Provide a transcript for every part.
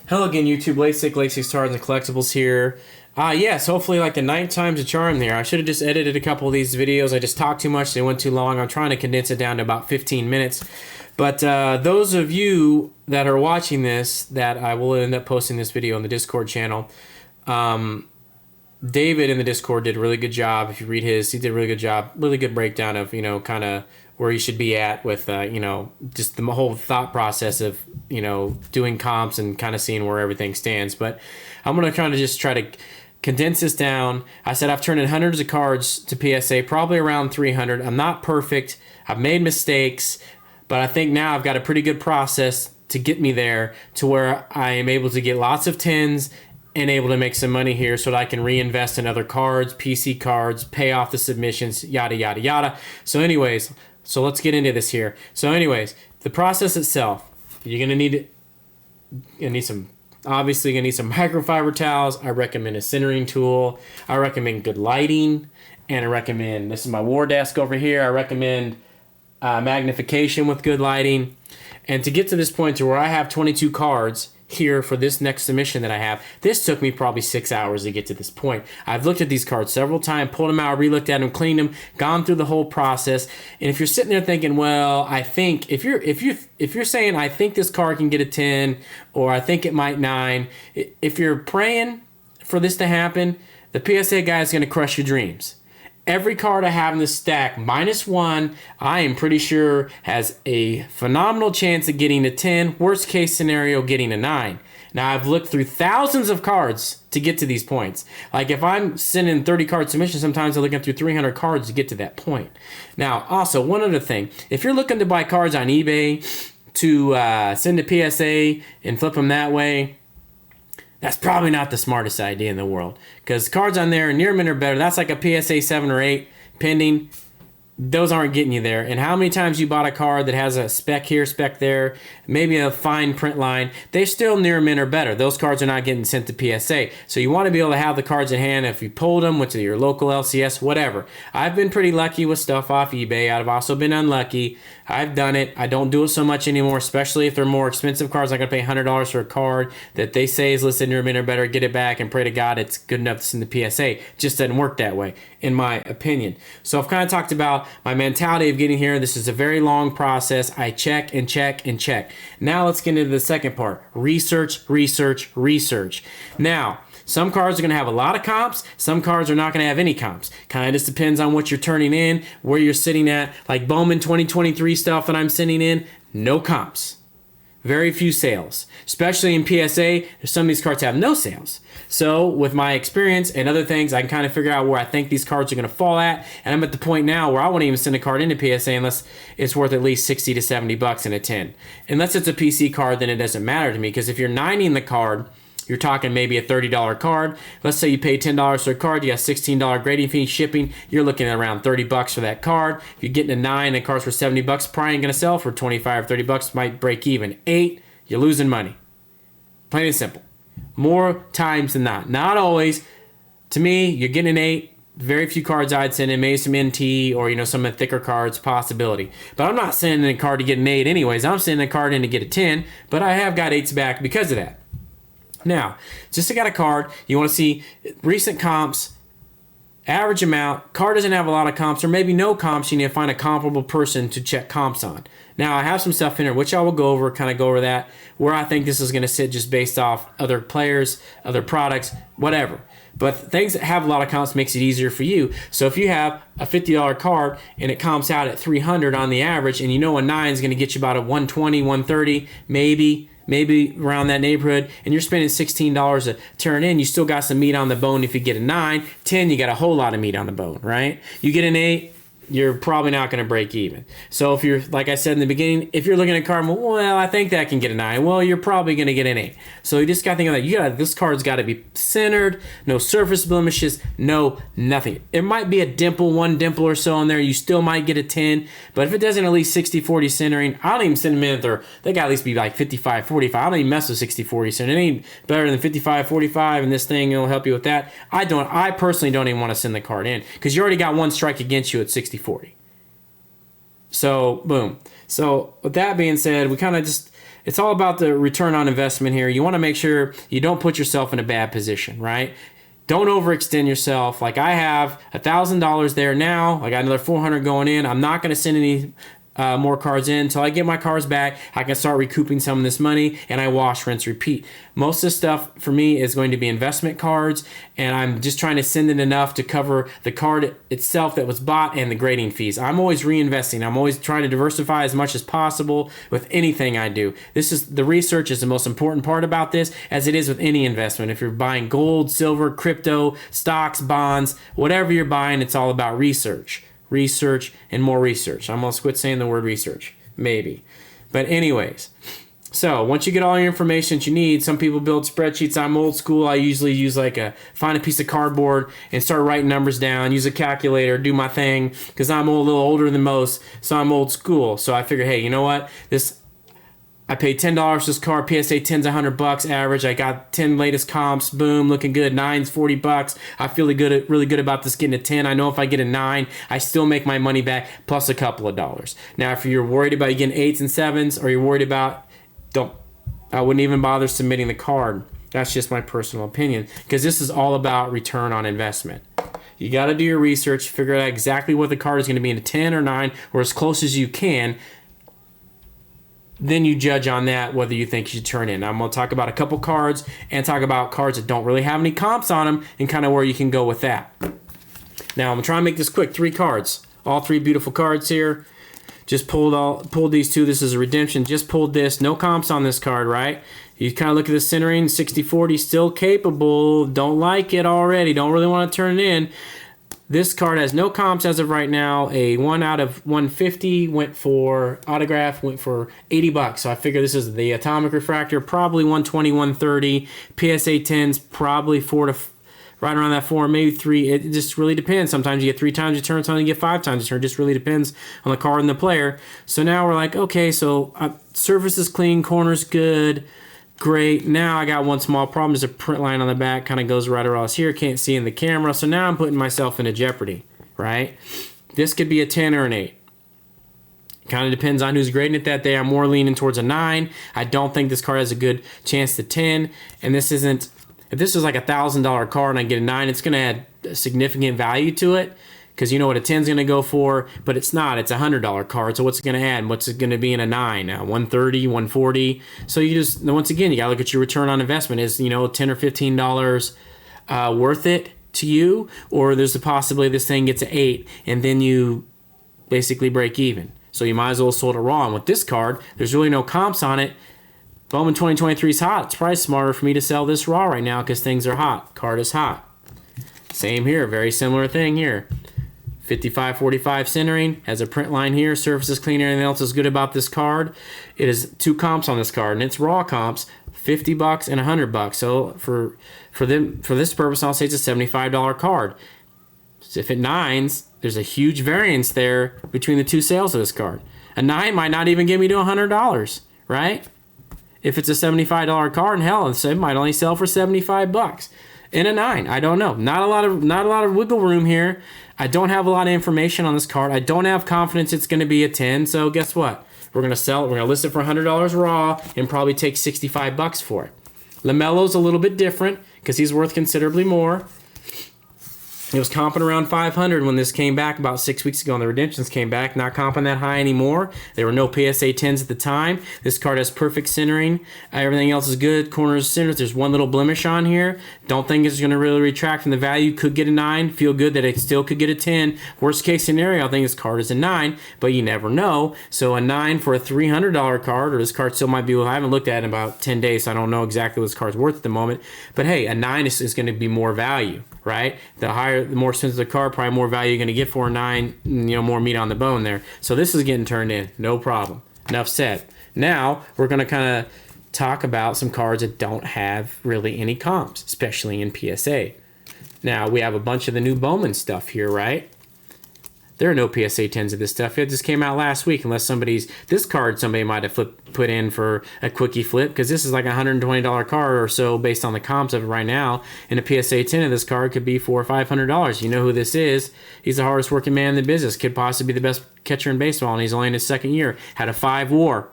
Hello again, YouTube. LASIK Stars and Collectibles here. Yes, hopefully like the 9 times a charm there. I should have just edited a couple of these videos. I just talked too much. They went too long. I'm trying to condense it down to about 15 minutes. But those of you that are watching this, that I will end up posting this video on the Discord channel. David in the Discord did a really good job. If you read his, he did a really good job. Really good breakdown of, kind of where you should be at with, just the whole thought process of, doing comps and kind of seeing where everything stands. But I'm going to kind of just try to condense this down. I said I've turned in hundreds of cards to PSA, probably around 300. I'm not perfect. I've made mistakes, but I think now I've got a pretty good process to get me there to where I am able to get lots of 10s and able to make some money here so that I can reinvest in other cards, PC cards, pay off the submissions, yada, yada, yada. So anyways, so let's get into this here. So anyways, the process itself, you're going to need some microfiber towels. I recommend a centering tool. I recommend good lighting. And I recommend, this is my war desk over here. I recommend magnification with good lighting. And to get to this point to where I have 22 cards here for this next submission that I have, this took me probably 6 hours to get to this point. I've looked at these cards several times, pulled them out, re-looked at them, cleaned them, gone through the whole process. And if you're sitting there thinking, well, I think if you're saying I think this card can get a 10 or I think it might 9, if you're praying for this to happen, the PSA guy is going to crush your dreams. Every card I have in this stack, -1, I am pretty sure has a phenomenal chance of getting a 10. Worst case scenario, getting a 9. Now, I've looked through thousands of cards to get to these points. Like, if I'm sending 30 card submissions, sometimes I'm looking through 300 cards to get to that point. Now, also, one other thing. If you're looking to buy cards on eBay to send to PSA and flip them that way, that's probably not the smartest idea in the world, because cards on there near mint or better, that's like a PSA 7 or 8 pending. Those aren't getting you there. And how many times you bought a card that has a spec here, spec there, maybe a fine print line, they're still near mint or better. Those cards are not getting sent to PSA. So you want to be able to have the cards in hand if you pulled them, went to your local LCS, whatever. I've been pretty lucky with stuff off eBay. I've also been unlucky. I've done it. I don't do it so much anymore, especially if they're more expensive cards. I'm going to pay $100 for a card that they say is listed near mint or better, get it back and pray to God it's good enough to send to PSA. Just doesn't work that way, in my opinion. So I've kind of talked about my mentality of getting here. This is a very long process. I check and check and check. Now let's get into the second part. Research, research, research. Now, some cards are going to have a lot of comps. Some cards are not going to have any comps. Kind of just depends on what you're turning in, where you're sitting at. Like Bowman 2023 stuff that I'm sending in, no comps. Very few sales. Especially in PSA, some of these cards have no sales. So with my experience and other things, I can kind of figure out where I think these cards are going to fall at. And I'm at the point now where I won't even send a card into PSA unless it's worth at least 60 to 70 bucks in a 10. Unless it's a PC card, then it doesn't matter to me. Because if you're 90ing the card, you're talking maybe a $30 card. Let's say you pay $10 for a card, you got $16 grading fee, shipping. You're looking at around 30 bucks for that card. If you're getting a 9 and cards for 70 bucks, probably ain't gonna sell for 25 or 30 bucks, might break even. 8, you're losing money. Plain and simple. More times than not. Not always. To me, you're getting an 8. Very few cards I'd send in, maybe some NT or some of the thicker cards, possibility. But I'm not sending a card to get an 8 anyways. I'm sending a card in to get a 10, but I have got 8s back because of that. Now, just to get a card, you want to see recent comps, average amount. Card doesn't have a lot of comps or maybe no comps. You need to find a comparable person to check comps on. Now, I have some stuff in here, which I will go over that, where I think this is going to sit just based off other players, other products, whatever. But things that have a lot of comps makes it easier for you. So if you have a $50 card and it comps out at 300 on the average, and a 9 is going to get you about a 120, 130, maybe around that neighborhood, and you're spending $16 to turn in, you still got some meat on the bone if you get a 9. 10, you got a whole lot of meat on the bone, right? You get an 8, you're probably not going to break even. So if you're, like I said in the beginning, if you're looking at a card, well, I think that can get a 9. Well, you're probably going to get an 8. So you just got to think of that. This card's got to be centered, no surface blemishes, no nothing. It might be a dimple, one dimple or so in there. You still might get a 10. But if it doesn't at least 60-40 centering, I don't even send them in there. They got to at least be like 55-45. I don't even mess with 60-40 centering. It ain't better than 55-45, and this thing will help you with that. I personally don't even want to send the card in because you already got one strike against you at 60-40. So, boom. So, with that being said, we kind of just, it's all about the return on investment here. You want to make sure you don't put yourself in a bad position, right? Don't overextend yourself. Like I have $1,000 there now. I got another 400 going in. I'm not going to send any more cards in until I get my cards back. I can start recouping some of this money, and I wash, rinse, repeat. Most of the stuff for me is going to be investment cards, and I'm just trying to send in enough to cover the card itself that was bought and the grading fees. I'm always reinvesting. I'm always trying to diversify as much as possible with anything I do. The research is the most important part about this, as it is with any investment. If you're buying gold, silver, crypto, stocks, bonds, whatever you're buying, it's all about research. Research and more research. I'm going to quit saying the word research. Maybe. But anyways, so once you get all your information that you need, some people build spreadsheets. I'm old school. I usually use find a piece of cardboard and start writing numbers down, use a calculator, do my thing, because I'm a little older than most, so I'm old school. So I figured, hey, you know what? I paid $10 for this card. PSA 10's $100 average. I got 10 latest comps. Boom, looking good. 9's $40. I feel really good about this getting a 10. I know if I get a 9, I still make my money back plus a couple of dollars. Now, if you're worried about you getting 8s and 7s, or you're worried about, I wouldn't even bother submitting the card. That's just my personal opinion, because this is all about return on investment. You got to do your research, figure out exactly what the card is going to be in a 10 or 9, or as close as you can. Then you judge on that whether you think you should turn in. I'm going to talk about a couple cards and talk about cards that don't really have any comps on them and kind of where you can go with that. Now, I'm going to try and make this quick. 3 cards. All 3 beautiful cards here. Just pulled these 2. This is a redemption. Just pulled this. No comps on this card, right? You kind of look at the centering. 60-40, still capable. Don't like it already. Don't really want to turn it in. This card has no comps as of right now. A 1 out of 150 went for autograph, went for $80. So I figure this is the atomic refractor, probably 120, 130. PSA 10s, probably right around that 4, maybe 3. It just really depends. Sometimes you get 3 times your turn, sometimes you get 5 times your turn. It just really depends on the card and the player. So now we're like, okay, so surface is clean, corner's good. Great. Now I got one small problem. There's a print line on the back, kind of goes right across here. Can't see in the camera. So now I'm putting myself into jeopardy, right? This could be a 10 or an 8. Kind of depends on who's grading it that day. I'm more leaning towards a 9. I don't think this card has a good chance to 10. And this isn't, if this was like $1,000 card and I get a 9, it's going to add significant value to it. Because you know what a 10's going to go for, but it's not. It's a $100 card. So what's it going to add? What's it going to be in a 9? 130, 140. So you just, once again, you got to look at your return on investment. Is, $10 or $15 worth it to you? Or there's the possibility this thing gets an 8 and then you basically break even. So you might as well have sold it raw. And with this card, there's really no comps on it. Bowman 2023 is hot. It's probably smarter for me to sell this raw right now because things are hot. Card is hot. Same here. Very similar thing here. 55-45 centering, has a print line here, surface is clean, everything else is good about this card. It is 2 comps on this card, and it's raw comps, $50 and $100. So for this purpose, I'll say it's a $75 card. So if it 9s, there's a huge variance there between the 2 sales of this card. A 9 might not even get me to $100, right? If it's a $75 card, and hell, it might only sell for $75. In a 9, I don't know. Not a lot of wiggle room here. I don't have a lot of information on this card. I don't have confidence it's going to be a 10. So guess what? We're going to sell it. We're going to list it for $100 raw and probably take $65 for it. LaMelo's a little bit different because he's worth considerably more. It was comping around 500 when this came back about 6 weeks ago, and the redemptions came back. Not comping that high anymore. There were no PSA 10s at the time. This card has perfect centering. Everything else is good. Corners, centers. There's one little blemish on here. Don't think it's going to really retract from the value. Could get a 9. Feel good that it still could get a 10. Worst case scenario, I think this card is a 9, but you never know. So a 9 for a $300 card, or this card still might be, I haven't looked at it in about 10 days, so I don't know exactly what this card's worth at the moment. But hey, a 9 is going to be more value, right? The more expensive the card, probably more value you're going to get for a 9, more meat on the bone there. So this is getting turned in, no problem. Enough said. Now we're going to kind of talk about some cards that don't have really any comps, especially in PSA. Now we have a bunch of the new Bowman stuff here, right? There are no PSA 10s of this stuff. It just came out last week, unless this card somebody might have put in for a quickie flip, because this is like a $120 card or so based on the comps of it right now. And a PSA 10 of this card could be $400 or $500. You know who this is. He's the hardest working man in the business. Could possibly be the best catcher in baseball, and he's only in his 2nd year. Had a 5 WAR.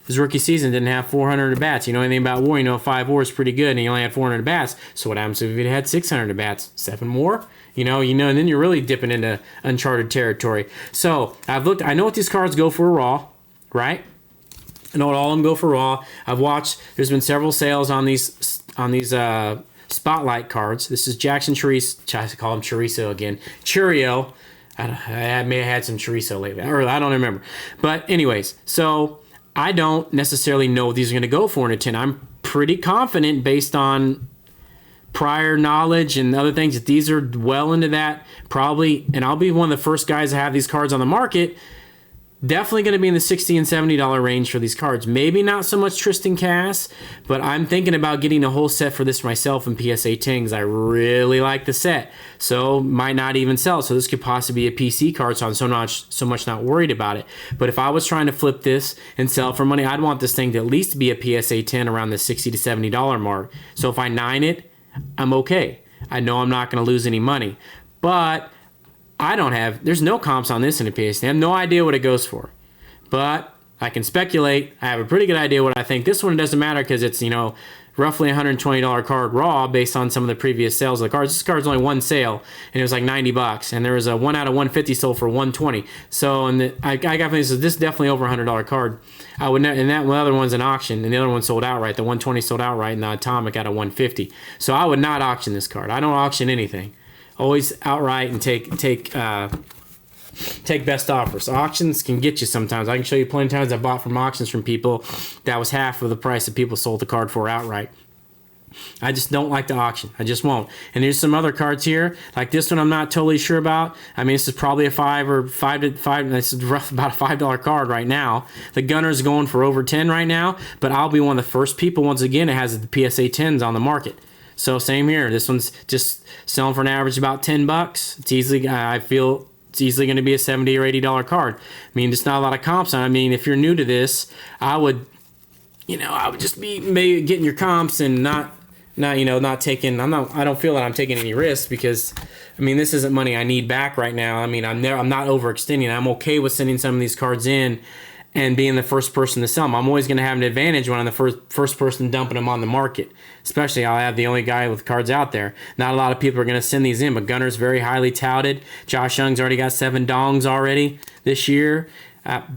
His rookie season didn't have 400 at bats. You know anything about WAR? You know 5 WAR is pretty good, and he only had 400 at bats. So what happens if he had 600 at bats? 7 more? You know, and then you're really dipping into uncharted territory. So I've looked. I know what these cards go for raw, right? I know what all of them go for raw. I've watched. There's been several sales on these spotlight cards. This is Jackson Chorizo. I call him Chorizo again. Churio. I may have had some chorizo lately, or I don't remember. But anyways, so I don't necessarily know what these are going to go for in a 10. I'm pretty confident based on prior knowledge and other things that these are well into that probably, and I'll be one of the first guys to have these cards on the market. Definitely going to be in the $60 and $70 range for these cards. Maybe not so much Tristan Cass, but I'm thinking about getting a whole set for this myself in PSA 10 because I really like the set. So might not even sell. So this could possibly be a PC card, so I'm so much not worried about it. But if I was trying to flip this and sell it for money, I'd want this thing to at least be a PSA 10 around the $60 to $70 mark. So if I 9 it, I'm okay. I know I'm not going to lose any money. But there's no comps on this in a PSA. I have no idea what it goes for. But I can speculate. I have a pretty good idea what I think. This one doesn't matter because it's, roughly $120 card raw based on some of the previous sales of the cards. This card's only one sale, and it was like $90. And there was a 1 out of 150 sold for $120. So, I got this is definitely over $100 card. I would and that other one's an auction, and the other one sold outright. The 120 sold outright, and the Atomic at a 150. So I would not auction this card. I don't auction anything. Always outright and take best offers. Auctions can get you sometimes. I can show you plenty of times I bought from auctions from people that was half of the price that people sold the card for outright. I just don't like the auction. I just won't. And there's some other cards here, like this one I'm not totally sure about. I mean, this is probably a this is rough about a $5 card right now. The Gunner's going for over 10 right now, but I'll be one of the first people, once again, that has the PSA 10s on the market. So same here. This one's just selling for an average about $10. It's easily, I feel it's easily going to be a $70 or $80 card. I mean, there's not a lot of comps on it. I mean, if you're new to this, I would just be maybe getting your comps and not taking. I don't feel that I'm taking any risks because, I mean, this isn't money I need back right now. I mean, I'm not overextending. I'm okay with sending some of these cards in and being the first person to sell them. I'm always going to have an advantage when I'm the first person dumping them on the market. Especially, I'll have the only guy with cards out there. Not a lot of people are going to send these in, but Gunner's very highly touted. Josh Young's already got 7 dongs already this year.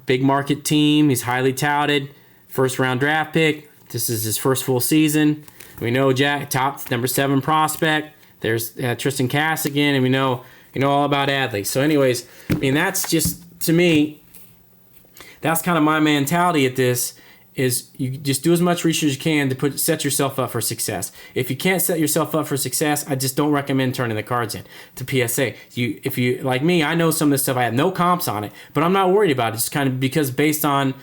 Big market team. He's highly touted. First round draft pick. This is his first full season. We know Jack, top number 7 prospect. There's Tristan Cass again, and we know all about Adley. So, anyways, I mean, that's just, to me, that's kind of my mentality at this, is you just do as much research as you can to set yourself up for success. If you can't set yourself up for success, I just don't recommend turning the cards in to PSA. If you like me, I know some of this stuff. I have no comps on it, but I'm not worried about it. It's kind of because based on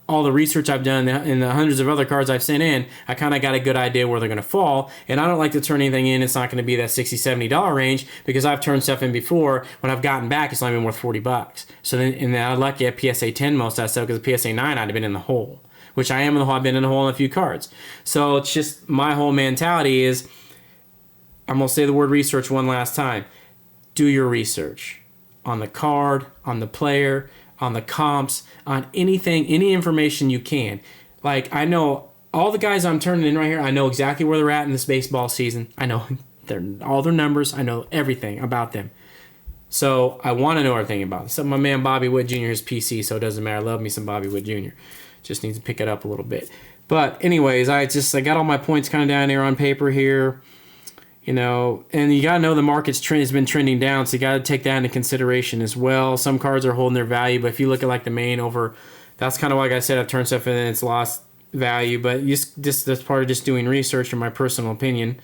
all the research I've done and the hundreds of other cards I've sent in, I kind of got a good idea where they're going to fall. And I don't like to turn anything in. It's not going to be that $60, $70 range because I've turned stuff in before. When I've gotten back, it's only been worth $40. So then I'm lucky at PSA 10 most of that stuff because PSA 9 I'd have been in the hole, which I am in the hole. I've been in the hole in a few cards. So it's just my whole mentality is, I'm going to say the word research one last time. Do your research on the card, on the player, on the comps, on anything, any information you can. Like, I know all the guys I'm turning in right here, I know exactly where they're at in this baseball season. I know all their numbers. I know everything about them. So I want to know everything about them. So my man Bobby Wood Jr. is PC, so it doesn't matter. I love me some Bobby Wood Jr. Just needs to pick it up a little bit. But anyways, I got all my points kind of down here on paper here. And you got to know the market's trend has been trending down, so you got to take that into consideration as well. Some cards are holding their value, but if you look at like the main over, that's kind of like I said, I've turned stuff in and it's lost value, but that's part of just doing research, in my personal opinion.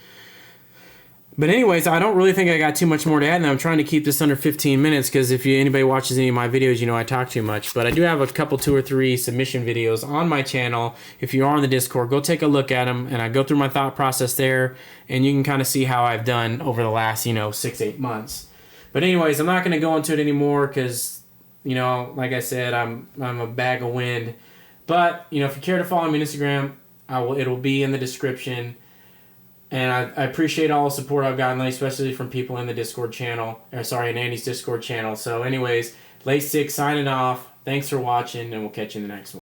But anyways, I don't really think I got too much more to add, and I'm trying to keep this under 15 minutes because if anybody watches any of my videos, I talk too much. But I do have a couple, 2 or 3 submission videos on my channel. If you are on the Discord, go take a look at them, and I go through my thought process there, and you can kind of see how I've done over the last, 6-8 months. But anyways, I'm not going to go into it anymore because, like I said, I'm a bag of wind. But, if you care to follow me on Instagram, it'll be in the description. And I appreciate all the support I've gotten, especially from people in the Discord channel. In Andy's Discord channel. So anyways, Late 6 signing off. Thanks for watching, and we'll catch you in the next one.